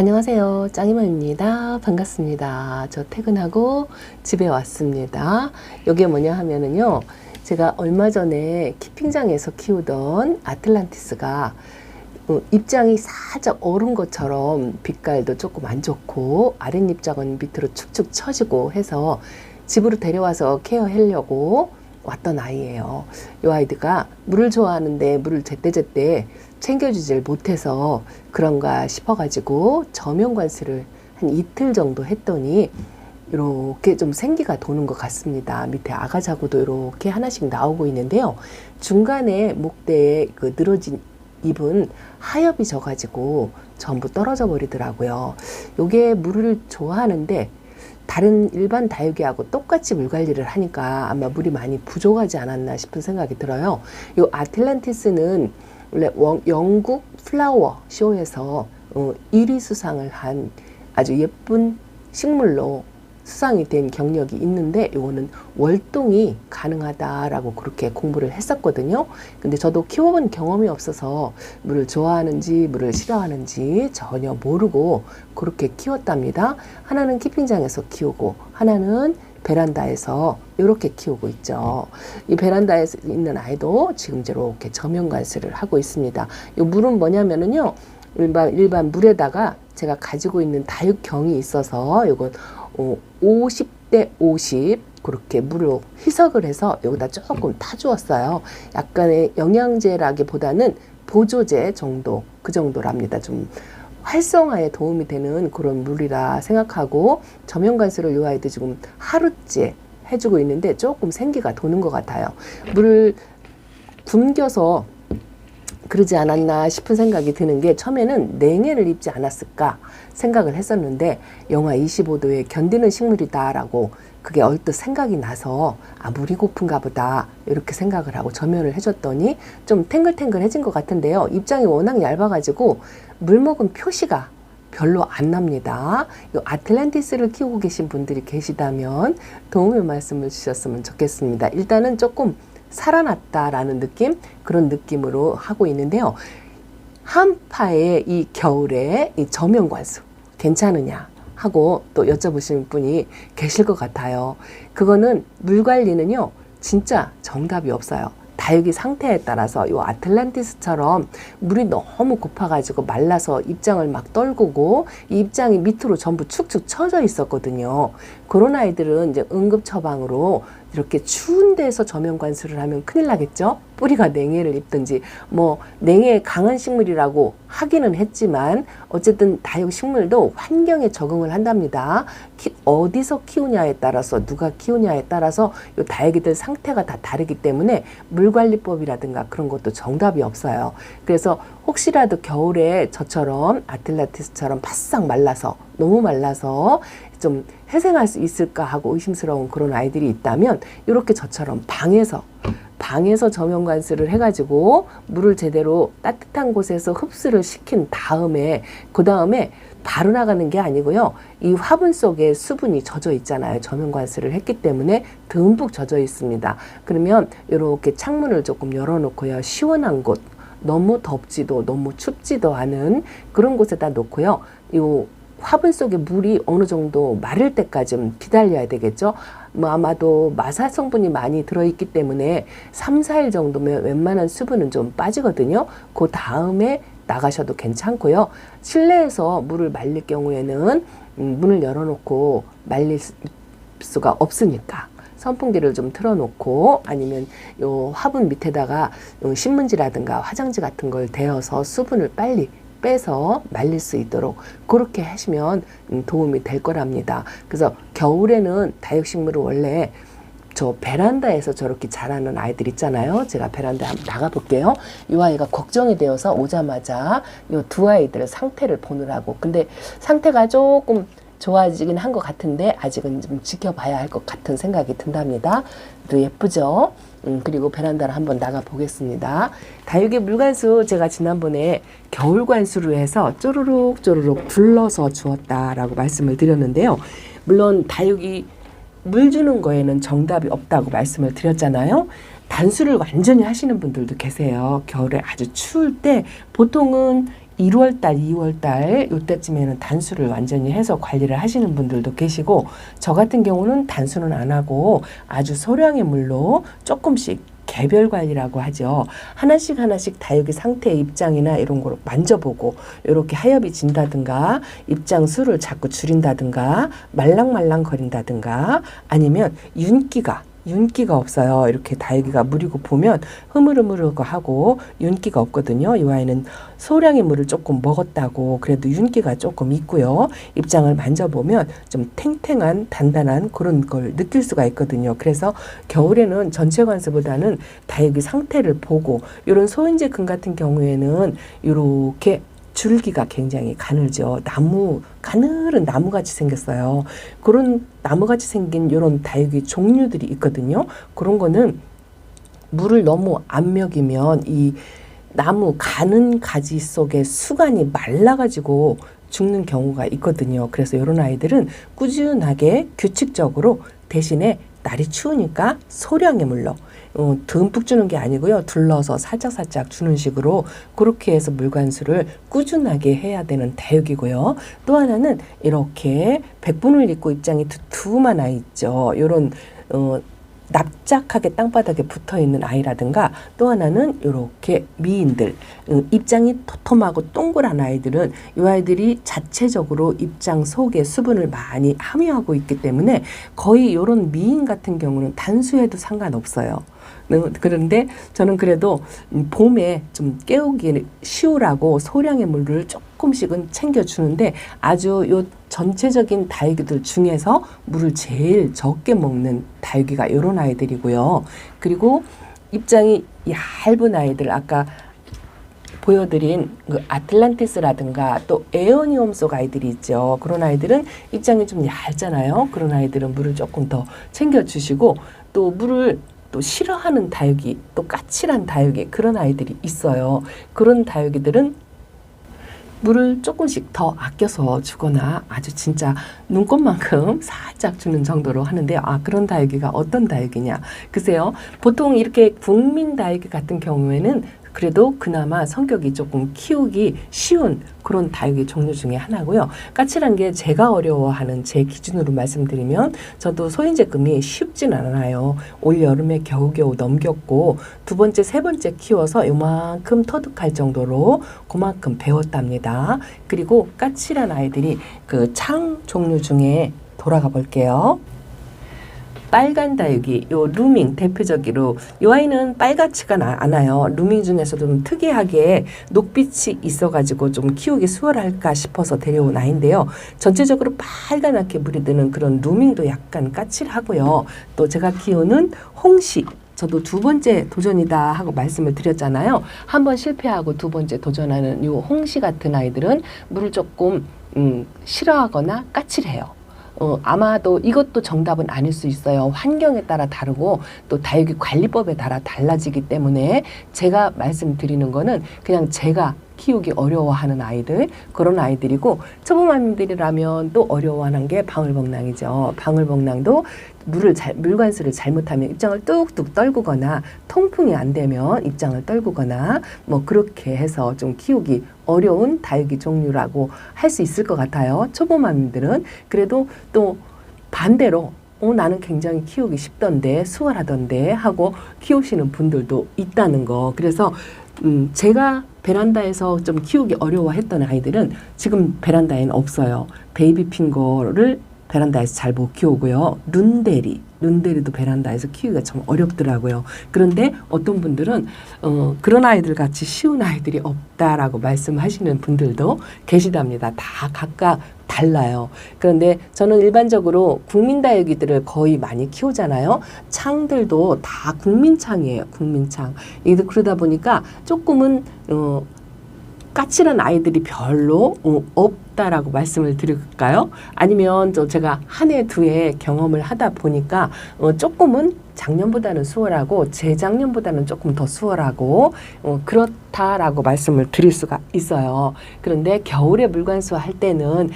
안녕하세요. 짱이맘입니다. 반갑습니다. 저 퇴근하고 집에 왔습니다. 이게 뭐냐 하면은요, 제가 얼마 전에 키핑장에서 키우던 아틀란티스가 입장이 살짝 얼은 것처럼 빛깔도 조금 안 좋고 아랫입장은 밑으로 축축 처지고 해서 집으로 데려와서 케어하려고 왔던 아이예요. 이 아이가 물을 좋아하는데 물을 제때제때 챙겨주질 못해서 그런가 싶어가지고 저면관수를 한 이틀 정도 했더니 이렇게 좀 생기가 도는 것 같습니다. 밑에 아가자구도 이렇게 하나씩 나오고 있는데요. 중간에 목대에 그 늘어진 잎은 하엽이 져가지고 전부 떨어져 버리더라고요. 요게 물을 좋아하는데 다른 일반 다육이하고 똑같이 물 관리를 하니까 아마 물이 많이 부족하지 않았나 싶은 생각이 들어요. 요 아틀란티스는 원래 영국 플라워 쇼에서 1위 수상을 한 아주 예쁜 식물로 수상이 된 경력이 있는데 이거는 월동이 가능하다라고 그렇게 공부를 했었거든요. 근데 저도 키워본 경험이 없어서 물을 좋아하는지 물을 싫어하는지 전혀 모르고 그렇게 키웠답니다. 하나는 키핑장에서 키우고 하나는 베란다에서 이렇게 키우고 있죠. 이 베란다에 있는 아이도 지금 이렇게 저면관수를 하고 있습니다. 이 물은 뭐냐면은요, 일반 물에다가 제가 가지고 있는 다육경이 있어서 이건 50대 50 그렇게 물을 희석을 해서 여기다 조금 타주었어요. 약간의 영양제라기보다는 보조제 정도, 그 정도랍니다. 좀 활성화에 도움이 되는 그런 물이라 생각하고 저면관수를 이 아이도 지금 하루째 해주고 있는데 조금 생기가 도는 것 같아요. 물을 굶겨서 그러지 않았나 싶은 생각이 드는 게 처음에는 냉해를 입지 않았을까 생각을 했었는데 영하 25도에 견디는 식물이다라고 그게 얼뜻 생각이 나서 물이 고픈가 보다 이렇게 생각을 하고 저면을 해줬더니 좀 탱글탱글해진 것 같은데요. 입장이 워낙 얇아가지고 물 먹은 표시가 별로 안 납니다. 이 아틀란티스를 키우고 계신 분들이 계시다면 도움의 말씀을 주셨으면 좋겠습니다. 일단은 조금 살아났다라는 느낌, 그런 느낌으로 하고 있는데요. 한파의 이 겨울에 이 저면관수 괜찮으냐 하고 또 여쭤보시는 분이 계실 것 같아요. 그거는 물 관리는요, 진짜 정답이 없어요. 다육이 상태에 따라서 이 아틀란티스처럼 물이 너무 고파가지고 말라서 입장을 막 떨구고 이 입장이 밑으로 전부 축축 처져 있었거든요. 그런 아이들은 이제 응급 처방으로 이렇게 추운 데서 저면관수를 하면 큰일 나겠죠? 뿌리가 냉해를 입든지 뭐 냉해에 강한 식물이라고 하기는 했지만 어쨌든 다육 식물도 환경에 적응을 한답니다. 어디서 키우냐에 따라서 누가 키우냐에 따라서 이 다육이들 상태가 다 다르기 때문에 물관리법이라든가 그런 것도 정답이 없어요. 그래서 혹시라도 겨울에 저처럼 아틀란티스처럼 바싹 말라서 너무 말라서 좀 회생할 수 있을까 하고 의심스러운 그런 아이들이 있다면 이렇게 저처럼 방에서 저면관수를 해가지고 물을 제대로 따뜻한 곳에서 흡수를 시킨 다음에 그 다음에 바로 나가는 게 아니고요. 이 화분 속에 수분이 젖어 있잖아요. 저면관수를 했기 때문에 듬뿍 젖어 있습니다. 그러면 이렇게 창문을 조금 열어놓고요. 시원한 곳, 너무 덥지도 너무 춥지도 않은 그런 곳에다 놓고요. 이 화분 속에 물이 어느 정도 마를 때까지 기다려야 되겠죠. 뭐 아마도 마사 성분이 많이 들어있기 때문에 3, 4일 정도면 웬만한 수분은 좀 빠지거든요. 그 다음에 나가셔도 괜찮고요. 실내에서 물을 말릴 경우에는 문을 열어놓고 말릴 수가 없으니까 선풍기를 좀 틀어놓고 아니면 요 화분 밑에다가 신문지라든가 화장지 같은 걸 대어서 수분을 빨리 빼서 말릴 수 있도록 그렇게 하시면 도움이 될 거랍니다. 그래서 겨울에는 다육식물을 원래 저 베란다에서 저렇게 자라는 아이들 있잖아요. 제가 베란다에 한번 나가볼게요. 이 아이가 걱정이 되어서 오자마자 이 두 아이들 상태를 보느라고. 근데 상태가 조금 좋아지긴 한 것 같은데 아직은 좀 지켜봐야 할 것 같은 생각이 든답니다. 또 예쁘죠? 그리고 베란다를 한번 나가 보겠습니다. 다육이 물관수 제가 지난번에 겨울관수로 해서 쪼르륵 쪼르륵 둘러서 주었다라고 말씀을 드렸는데요. 물론 다육이 물 주는 거에는 정답이 없다고 말씀을 드렸잖아요. 단수를 완전히 하시는 분들도 계세요. 겨울에 아주 추울 때 보통은 1월달, 2월달 요때쯤에는 단수를 완전히 해서 관리를 하시는 분들도 계시고, 저 같은 경우는 단수는 안 하고 아주 소량의 물로 조금씩 개별 관리라고 하죠. 하나씩 하나씩 다육이 상태의 입장이나 이런 걸 만져보고, 이렇게 하엽이 진다든가 입장 수를 자꾸 줄인다든가 말랑말랑 거린다든가, 아니면 윤기가 없어요. 이렇게 다육이가 물이고 보면 흐물흐물하고 윤기가 없거든요. 이 아이는 소량의 물을 조금 먹었다고 그래도 윤기가 조금 있고요. 입장을 만져보면 좀 탱탱한 단단한 그런 걸 느낄 수가 있거든요. 그래서 겨울에는 전체 관수보다는 다육이 상태를 보고, 이런 소인제금 같은 경우에는 이렇게 줄기가 굉장히 가늘죠. 가늘은 나무같이 생겼어요. 그런 나무같이 생긴 이런 다육이 종류들이 있거든요. 그런 거는 물을 너무 안 먹이면 이 나무 가는 가지 속에 수간이 말라가지고 죽는 경우가 있거든요. 그래서 이런 아이들은 꾸준하게 규칙적으로, 대신에 날이 추우니까 소량의 물로, 듬뿍 주는 게 아니고요. 둘러서 살짝살짝 주는 식으로 그렇게 해서 물관수를 꾸준하게 해야 되는 다육이고요. 또 하나는 이렇게 백분을 입고 입장이 두툼한 아이 있죠. 이런 납작하게 땅바닥에 붙어있는 아이라든가, 또 하나는 이렇게 미인들, 입장이 토톰하고 동그란 아이들은 이 아이들이 자체적으로 입장 속에 수분을 많이 함유하고 있기 때문에 거의 이런 미인 같은 경우는 단수해도 상관없어요. 그런데 저는 그래도 봄에 좀 깨우기 쉬우라고 소량의 물을 조금씩은 챙겨주는데, 아주 요 전체적인 다육이들 중에서 물을 제일 적게 먹는 다육이가 이런 아이들이고요. 그리고 입장이 얇은 아이들, 아까 보여드린 그 아틀란티스라든가 또 에어니움 속 아이들이 있죠. 그런 아이들은 입장이 좀 얇잖아요. 그런 아이들은 물을 조금 더 챙겨주시고, 또 물을 또 싫어하는 다육이, 또 까칠한 다육이, 그런 아이들이 있어요. 그런 다육이들은 물을 조금씩 더 아껴서 주거나 아주 진짜 눈곱만큼 살짝 주는 정도로 하는데요. 그런 다육이가 어떤 다육이냐. 글쎄요. 보통 이렇게 국민 다육이 같은 경우에는 그래도 그나마 성격이 조금 키우기 쉬운 그런 다육이 종류 중에 하나고요. 까칠한 게 제가 어려워하는 제 기준으로 말씀드리면, 저도 소인제금이 쉽진 않아요. 올 여름에 겨우겨우 넘겼고, 두 번째, 세 번째 키워서 요만큼 터득할 정도로 그만큼 배웠답니다. 그리고 까칠한 아이들이 그 창 종류 중에 돌아가 볼게요. 빨간 다육이, 요 루밍 대표적으로, 이 아이는 빨갛지가 않아요. 루밍 중에서도 좀 특이하게 녹빛이 있어가지고 좀 키우기 수월할까 싶어서 데려온 아이인데요. 전체적으로 빨간하게 물이 드는 그런 루밍도 약간 까칠하고요. 또 제가 키우는 홍시, 저도 두 번째 도전이다 하고 말씀을 드렸잖아요. 한 번 실패하고 두 번째 도전하는 이 홍시 같은 아이들은 물을 조금 싫어하거나 까칠해요. 아마도 이것도 정답은 아닐 수 있어요. 환경에 따라 다르고 또 다육이 관리법에 따라 달라지기 때문에 제가 말씀드리는 거는 그냥 제가 키우기 어려워하는 아이들, 그런 아이들이고, 초보맘들이라면 또 어려워하는 게 방울복랑이죠. 방울복랑도 물관수를 잘못하면 입장을 뚝뚝 떨구거나, 통풍이 안 되면 입장을 떨구거나, 뭐 그렇게 해서 좀 키우기 어려운 다육이 종류라고 할 수 있을 것 같아요. 초보맘들은. 그래도 또 반대로 나는 굉장히 키우기 쉽던데, 수월하던데 하고 키우시는 분들도 있다는 거. 그래서 제가 베란다에서 좀 키우기 어려워했던 아이들은 지금 베란다에는 없어요. 베이비 핑거를 베란다에서 잘 못 키우고요. 룬데리도 베란다에서 키우기가 참 어렵더라고요. 그런데 어떤 분들은 그런 아이들 같이 쉬운 아이들이 없다라고 말씀하시는 분들도 계시답니다. 다 각각 달라요. 그런데 저는 일반적으로 국민다육이들을 거의 많이 키우잖아요. 창들도 다 국민창이에요. 국민창. 그러다 보니까 조금은 까칠한 아이들이 별로 없다라고 말씀을 드릴까요? 아니면 제가 한 해, 두 해 경험을 하다 보니까 조금은 작년보다는 수월하고 재작년보다는 조금 더 수월하고 그렇다라고 말씀을 드릴 수가 있어요. 그런데 겨울에 물관수 할 때는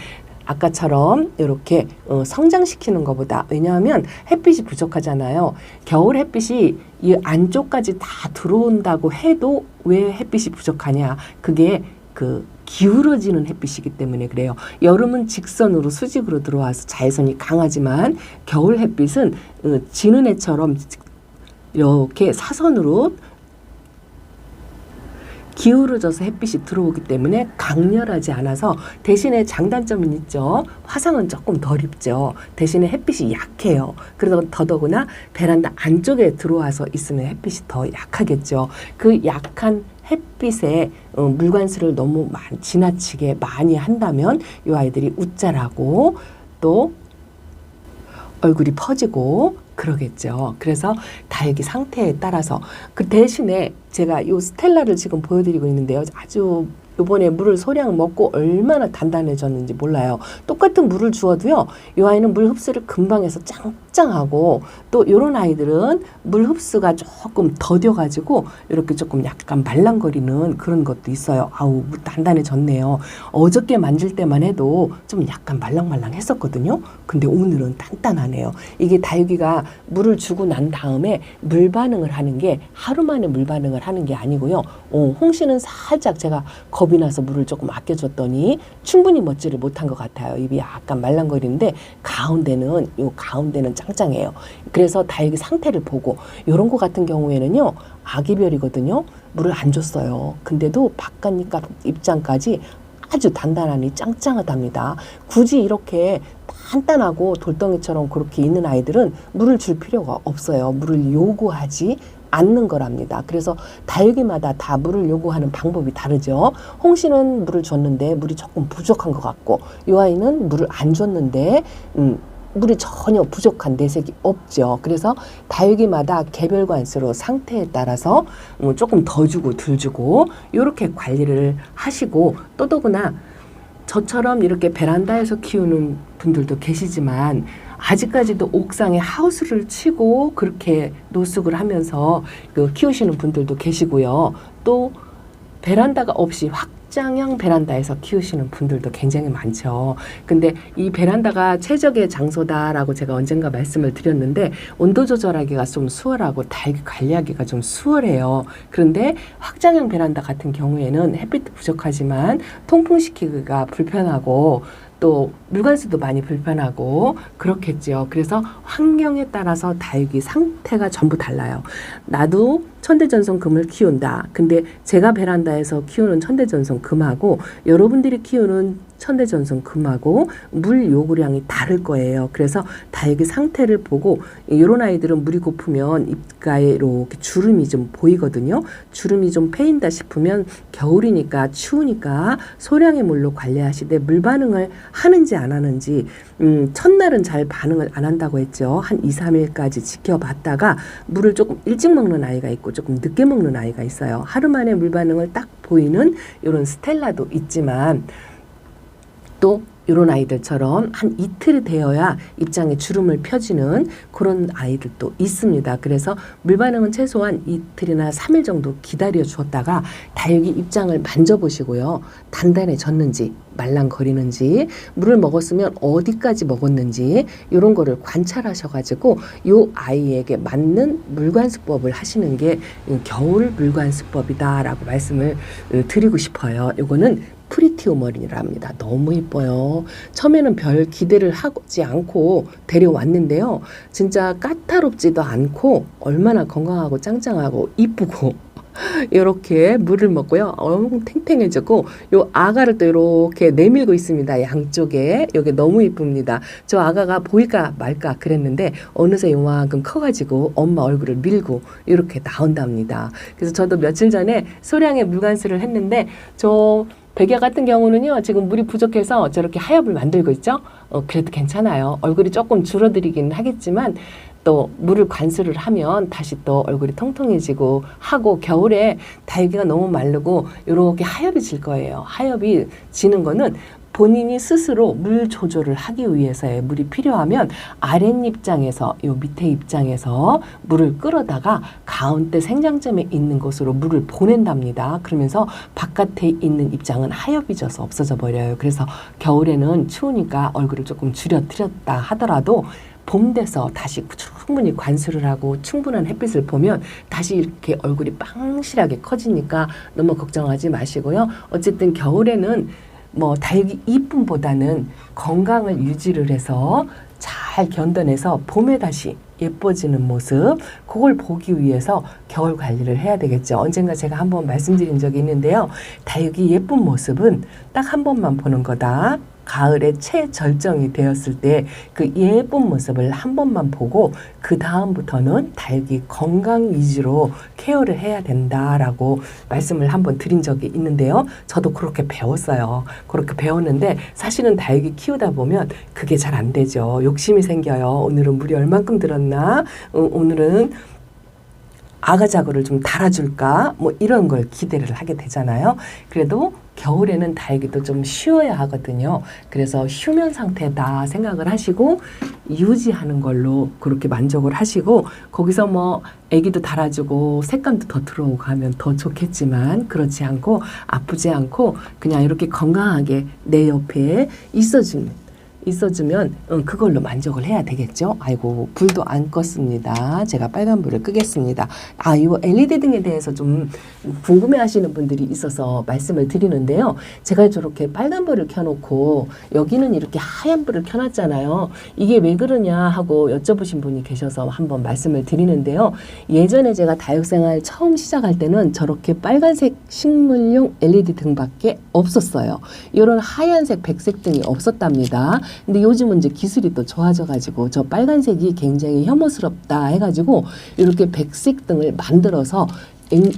아까처럼 이렇게 성장시키는 것보다, 왜냐하면 햇빛이 부족하잖아요. 겨울 햇빛이 이 안쪽까지 다 들어온다고 해도 왜 햇빛이 부족하냐. 그게 그 기울어지는 햇빛이기 때문에 그래요. 여름은 직선으로 수직으로 들어와서 자외선이 강하지만 겨울 햇빛은 지는 해처럼 이렇게 사선으로 기울어져서 햇빛이 들어오기 때문에 강렬하지 않아서 대신에 장단점은 있죠. 화상은 조금 덜 입죠. 대신에 햇빛이 약해요. 그래서 더더구나 베란다 안쪽에 들어와서 있으면 햇빛이 더 약하겠죠. 그 약한 햇빛에 물관수를 너무 지나치게 많이 한다면 이 아이들이 웃자라고 또 얼굴이 퍼지고 그러겠죠. 그래서 다육이 상태에 따라서 그 대신에 제가 이 스텔라를 지금 보여드리고 있는데요. 아주 요번에 물을 소량 먹고 얼마나 단단해졌는지 몰라요. 똑같은 물을 주어도요. 이 아이는 물 흡수를 금방 해서 짱짱하고 또 이런 아이들은 물 흡수가 조금 더뎌가지고 이렇게 조금 약간 말랑거리는 그런 것도 있어요. 아우 단단해졌네요. 어저께 만질 때만 해도 좀 약간 말랑말랑 했었거든요. 근데 오늘은 단단하네요. 이게 다육이가 물을 주고 난 다음에 물 반응을 하는 게 하루 만에 물 반응을 하는 게 아니고요. 홍시는 살짝 제가 겁이 나서 물을 조금 아껴줬더니 충분히 먹지를 못한 것 같아요. 입이 약간 말랑거리는데 가운데는 짱짱해요. 그래서 다육이 상태를 보고 이런 거 같은 경우에는요. 아기별이거든요. 물을 안 줬어요. 근데도 바깥 입장까지 아주 단단하니 짱짱하답니다. 굳이 이렇게 단단하고 돌덩이처럼 그렇게 있는 아이들은 물을 줄 필요가 없어요. 물을 요구하지 않는 거랍니다. 그래서 다육이마다 다 물을 요구하는 방법이 다르죠. 홍시는 물을 줬는데 물이 조금 부족한 것 같고 이 아이는 물을 안 줬는데 물이 전혀 부족한 내색이 없죠. 그래서 다육이마다 개별 관수로 상태에 따라서 조금 더 주고 덜 주고 이렇게 관리를 하시고 또 더구나 저처럼 이렇게 베란다에서 키우는 분들도 계시지만 아직까지도 옥상에 하우스를 치고 그렇게 노숙을 하면서 키우시는 분들도 계시고요. 또 베란다가 없이 확장형 베란다에서 키우시는 분들도 굉장히 많죠. 근데 이 베란다가 최적의 장소다라고 제가 언젠가 말씀을 드렸는데 온도 조절하기가 좀 수월하고 다육이 관리하기가 좀 수월해요. 그런데 확장형 베란다 같은 경우에는 햇빛도 부족하지만 통풍시키기가 불편하고 또 물관수도 많이 불편하고 그렇겠죠. 그래서 환경에 따라서 다육이 상태가 전부 달라요. 나도 천대전송금을 키운다. 근데 제가 베란다에서 키우는 천대전송금하고 여러분들이 키우는 천대전송금하고 물 요구량이 다를 거예요. 그래서 다육이 상태를 보고 이런 아이들은 물이 고프면 입가에 이렇게 주름이 좀 보이거든요. 주름이 좀 패인다 싶으면 겨울이니까 추우니까 소량의 물로 관리하시되 물 반응을 하는지 안 하는지 첫날은 잘 반응을 안 한다고 했죠. 한 2, 3일까지 지켜봤다가 물을 조금 일찍 먹는 아이가 있고 조금 늦게 먹는 아이가 있어요. 하루 만에 물 반응을 딱 보이는 이런 스텔라도 있지만 또 이런 아이들처럼 한 이틀이 되어야 입장에 주름을 펴지는 그런 아이들도 있습니다. 그래서 물 반응은 최소한 이틀이나 3일 정도 기다려 주었다가 다육이 입장을 만져보시고요. 단단해졌는지 말랑거리는지 물을 먹었으면 어디까지 먹었는지 이런 거를 관찰하셔가지고 이 아이에게 맞는 물관수법을 하시는 게 겨울 물관수법이다라고 말씀을 드리고 싶어요. 이거는 프리티오머린이라 합니다. 너무 이뻐요. 처음에는 별 기대를 하지 않고 데려왔는데요. 진짜 까다롭지도 않고 얼마나 건강하고 짱짱하고 이쁘고 이렇게 물을 먹고요. 엄청 탱탱해지고 요 아가를 또 이렇게 내밀고 있습니다. 양쪽에. 여기 너무 이쁩니다. 저 아가가 보일까 말까 그랬는데 어느새 요만큼 커가지고 엄마 얼굴을 밀고 이렇게 나온답니다. 그래서 저도 며칠 전에 소량의 물관수를 했는데 저 백야 같은 경우는요. 지금 물이 부족해서 저렇게 하엽을 만들고 있죠. 그래도 괜찮아요. 얼굴이 조금 줄어들긴 하겠지만 또 물을 관수를 하면 다시 또 얼굴이 통통해지고 하고 겨울에 다육이가 너무 마르고 이렇게 하엽이 질 거예요. 하엽이 지는 거는 본인이 스스로 물 조절을 하기 위해서의 물이 필요하면 아랫입장에서 요 밑에 입장에서 물을 끌어다가 가운데 생장점에 있는 곳으로 물을 보낸답니다. 그러면서 바깥에 있는 입장은 하엽이 져서 없어져 버려요. 그래서 겨울에는 추우니까 얼굴을 조금 줄여드렸다 하더라도 봄 돼서 다시 충분히 관수를 하고 충분한 햇빛을 보면 다시 이렇게 얼굴이 빵실하게 커지니까 너무 걱정하지 마시고요. 어쨌든 겨울에는 뭐 다육이 이쁨보다는 건강을 유지를 해서 잘 견뎌내서 봄에 다시 예뻐지는 모습, 그걸 보기 위해서 겨울 관리를 해야 되겠죠. 언젠가 제가 한번 말씀드린 적이 있는데요. 다육이 예쁜 모습은 딱 한 번만 보는 거다. 가을에 최절정이 되었을 때 그 예쁜 모습을 한 번만 보고 그 다음부터는 다육이 건강 위주로 케어를 해야 된다라고 말씀을 한번 드린 적이 있는데요. 저도 그렇게 배웠어요. 그렇게 배웠는데 사실은 다육이 키우다 보면 그게 잘 안 되죠. 욕심이 생겨요. 오늘은 물이 얼만큼 들었나? 오늘은 아가자고를 좀 달아줄까? 뭐 이런 걸 기대를 하게 되잖아요. 그래도 겨울에는 다육이도 좀 쉬어야 하거든요. 그래서 휴면 상태다 생각을 하시고 유지하는 걸로 그렇게 만족을 하시고 거기서 뭐 애기도 달아주고 색감도 더 들어오고 하면 더 좋겠지만 그렇지 않고 아프지 않고 그냥 이렇게 건강하게 내 옆에 있어주면 그걸로 만족을 해야 되겠죠. 아이고 불도 안 껐습니다. 제가 빨간 불을 끄겠습니다. 이거 LED 등에 대해서 좀 궁금해하시는 분들이 있어서 말씀을 드리는데요. 제가 저렇게 빨간 불을 켜놓고 여기는 이렇게 하얀 불을 켜놨잖아요. 이게 왜 그러냐 하고 여쭤보신 분이 계셔서 한번 말씀을 드리는데요. 예전에 제가 다육생활 처음 시작할 때는 저렇게 빨간색 식물용 LED 등밖에 없었어요. 이런 하얀색, 백색 등이 없었답니다. 근데 요즘은 이제 기술이 또 좋아져가지고 저 빨간색이 굉장히 혐오스럽다 해가지고 이렇게 백색 등을 만들어서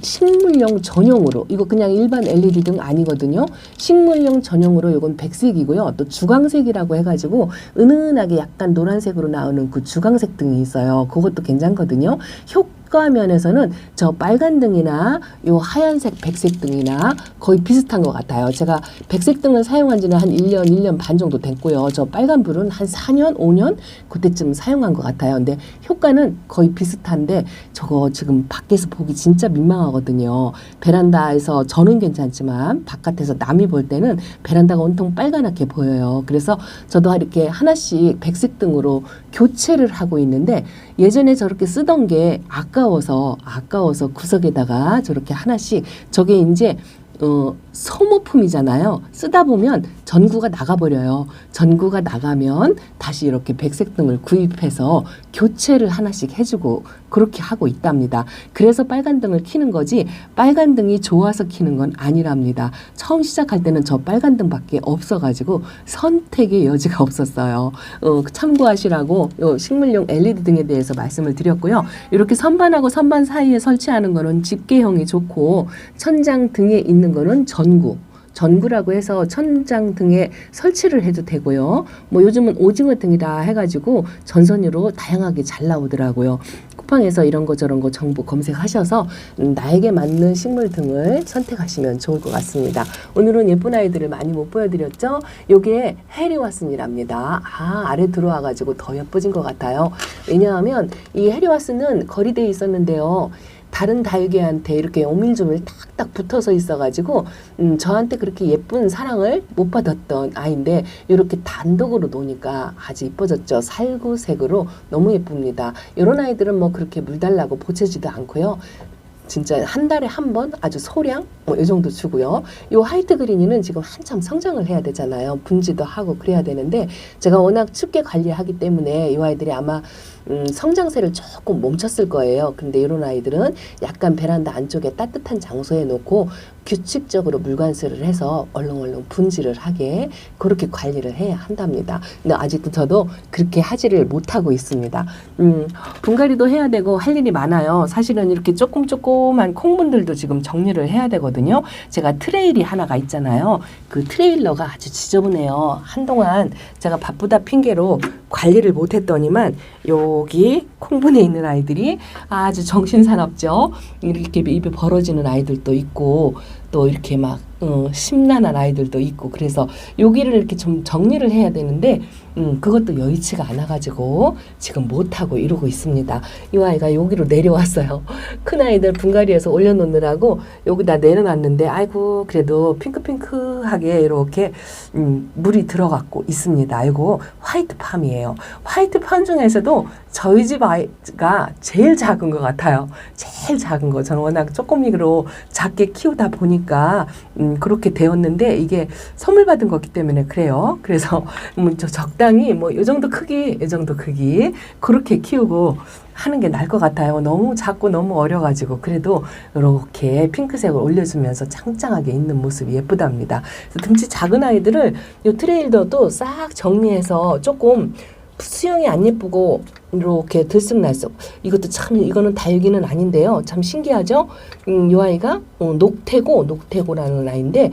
식물용 전용으로 이거 그냥 일반 LED 등 아니거든요. 식물용 전용으로 이건 백색이고요. 또 주광색이라고 해가지고 은은하게 약간 노란색으로 나오는 그 주광색 등이 있어요. 그것도 괜찮거든요. 효과 면에서는 저 빨간 등이나 요 하얀색 백색 등이나 거의 비슷한 것 같아요. 제가 백색 등을 사용한 지는 한 1년 반 정도 됐고요. 저 빨간 불은 한 4년, 5년 그때쯤 사용한 것 같아요. 근데 효과는 거의 비슷한데 저거 지금 밖에서 보기 진짜 민망하거든요. 베란다에서 저는 괜찮지만 바깥에서 남이 볼 때는 베란다가 온통 빨간하게 보여요. 그래서 저도 이렇게 하나씩 백색 등으로 교체를 하고 있는데 예전에 저렇게 쓰던 게 아까워서 구석에다가 저렇게 하나씩 저게 이제 소모품이잖아요. 쓰다 보면 전구가 나가버려요. 전구가 나가면 다시 이렇게 백색 등을 구입해서 교체를 하나씩 해주고 그렇게 하고 있답니다. 그래서 빨간 등을 켜는 거지 빨간 등이 좋아서 켜는 건 아니랍니다. 처음 시작할 때는 저 빨간 등밖에 없어가지고 선택의 여지가 없었어요. 참고하시라고 식물용 LED 등에 대해서 말씀을 드렸고요. 이렇게 선반하고 선반 사이에 설치하는 거는 집게형이 좋고 천장 등에 있는 거는 전구라고 해서 천장 등에 설치를 해도 되고요. 뭐 요즘은 오징어 등이다 해가지고 전선으로 다양하게 잘 나오더라고요. 쿠팡에서 이런 거 저런 거 정보 검색하셔서 나에게 맞는 식물 등을 선택하시면 좋을 것 같습니다. 오늘은 예쁜 아이들을 많이 못 보여드렸죠? 요게 해리와슨이랍니다. 아래 들어와가지고 더 예뻐진 것 같아요. 왜냐하면 이 해리와슨은 거리대에 있었는데요. 다른 다육이한테 이렇게 오밀조밀 딱딱 붙어서 있어가지고 저한테 그렇게 예쁜 사랑을 못 받았던 아이인데 이렇게 단독으로 노니까 아주 이뻐졌죠. 살구색으로 너무 예쁩니다. 이런 아이들은 뭐 그렇게 물 달라고 보채지도 않고요. 진짜 한 달에 한 번 아주 소량 이 정도 주고요. 요 화이트 그린이는 지금 한참 성장을 해야 되잖아요. 분지도 하고 그래야 되는데 제가 워낙 춥게 관리하기 때문에 이 아이들이 아마 성장세를 조금 멈췄을 거예요. 근데 이런 아이들은 약간 베란다 안쪽에 따뜻한 장소에 놓고 규칙적으로 물관수를 해서 얼렁얼렁 분지를 하게 그렇게 관리를 해야 한답니다. 근데 아직도 저도 그렇게 하지를 못하고 있습니다. 분갈이도 해야 되고 할 일이 많아요. 사실은 이렇게 조그만 콩분들도 지금 정리를 해야 되거든요. 제가 트레일이 하나가 있잖아요. 그 트레일러가 아주 지저분해요. 한동안 제가 바쁘다 핑계로 관리를 못했더니만 여기 콩분에 있는 아이들이 아주 정신사납죠. 이렇게 입에 벌어지는 아이들도 있고 또 이렇게 막 심란한 아이들도 있고, 그래서 여기를 이렇게 좀 정리를 해야 되는데 그것도 여의치가 않아가지고 지금 못하고 이러고 있습니다. 이 아이가 여기로 내려왔어요. 큰 아이들 분갈이에서 올려놓느라고 여기다 내려놨는데, 아이고 그래도 핑크핑크하게 이렇게 물이 들어갔고 있습니다. 이거 화이트 팜이에요. 화이트 팜 중에서도 저희 집 아이가 제일 작은 것 같아요. 제일 작은 거. 저는 워낙 쪼꼬미로 작게 키우다 보니까 그렇게 되었는데, 이게 선물 받은 거기 때문에 그래요. 그래서 저 적당히 뭐 이 정도 크기, 이 정도 크기 그렇게 키우고 하는 게 나을 것 같아요. 너무 작고 너무 어려가지고. 그래도 이렇게 핑크색을 올려주면서 짱짱하게 있는 모습이 예쁘답니다. 그래서 등치 작은 아이들을 이 트레일러도 싹 정리해서, 조금 수영이 안 예쁘고 이렇게 들쑥날쑥, 이것도 참, 이거는 다육이는 아닌데요. 참 신기하죠? 이 아이가 녹태고라는 아이인데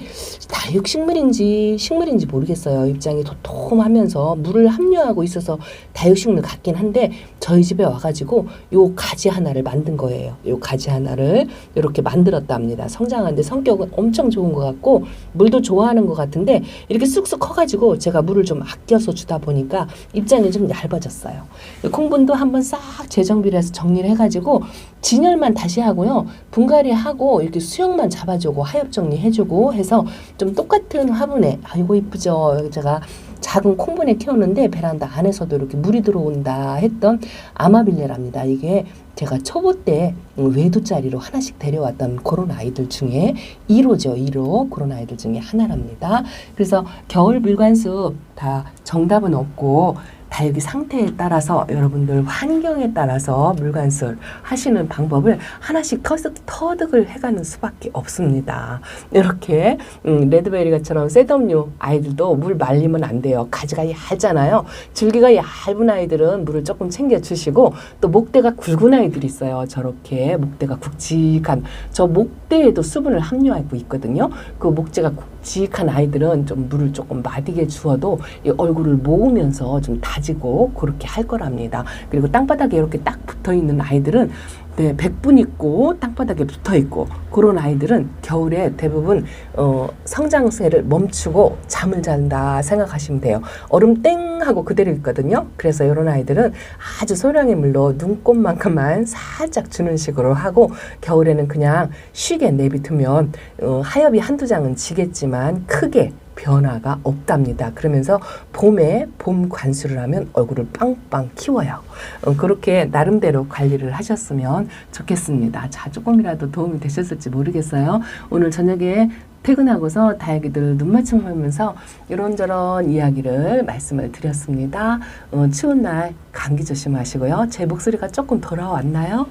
다육 식물인지 모르겠어요. 입장이 도톰하면서 물을 함유하고 있어서 다육식물 같긴 한데, 저희 집에 와가지고 요 가지 하나를 만든 거예요. 요 가지 하나를 이렇게 만들었답니다. 성장하는데 성격은 엄청 좋은 것 같고 물도 좋아하는 것 같은데, 이렇게 쑥쑥 커가지고 제가 물을 좀 아껴서 주다 보니까 입장이 좀 얇아졌어요. 콩분도 한번 싹 재정비를 해서 정리를 해가지고 진열만 다시 하고요. 분갈이하고 이렇게 수영만 잡아주고 하엽 정리해주고 해서 좀 똑같은 화분에, 아이고 이쁘죠? 제가 작은 콩분에 키웠는데 베란다 안에서도 이렇게 물이 들어온다 했던 아마빌레랍니다. 이게 제가 초보 때 외두짜리로 하나씩 데려왔던 그런 아이들 중에 1호죠. 1호 그런 아이들 중에 하나랍니다. 그래서 겨울 물관수 다 정답은 없고, 다육이 상태에 따라서 여러분들 환경에 따라서 물관술 하시는 방법을 하나씩 터득을 해가는 수밖에 없습니다. 이렇게 레드베리가처럼 셋업류 아이들도 물 말리면 안 돼요. 가지가 얇잖아요. 줄기가 얇은 아이들은 물을 조금 챙겨주시고, 또 목대가 굵은 아이들이 있어요. 저렇게 목대가 굵직한, 저 목대에도 수분을 함유하고 있거든요. 그 목재가 굵직한 아이들은 좀 물을 조금 마디게 주어도 이 얼굴을 모으면서 좀 다지고 그렇게 할 거랍니다. 그리고 땅바닥에 이렇게 딱 붙어 있는 아이들은 백분 있고 땅바닥에 붙어 있고 그런 아이들은 겨울에 대부분 성장세를 멈추고 잠을 잔다 생각하시면 돼요. 얼음 땡 하고 그대로 있거든요. 그래서 이런 아이들은 아주 소량의 물로 눈곱만큼만 살짝 주는 식으로 하고, 겨울에는 그냥 쉬게 내비두면 하엽이 한두 장은 지겠지만 크게 변화가 없답니다. 그러면서 봄에 봄 관수를 하면 얼굴을 빵빵 키워요. 그렇게 나름대로 관리를 하셨으면 좋겠습니다. 자, 조금이라도 도움이 되셨을지 모르겠어요. 오늘 저녁에 퇴근하고서 다육이들 눈맞춤 하면서 이런저런 이야기를 말씀을 드렸습니다. 추운 날 감기 조심하시고요. 제 목소리가 조금 돌아왔나요?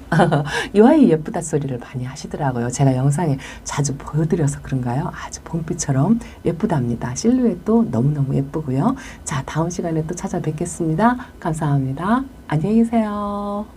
이 아이 예쁘다 소리를 많이 하시더라고요. 제가 영상에 자주 보여드려서 그런가요? 아주 봄비처럼 예쁘답니다. 실루엣도 너무너무 예쁘고요. 자, 다음 시간에 또 찾아뵙겠습니다. 감사합니다. 안녕히 계세요.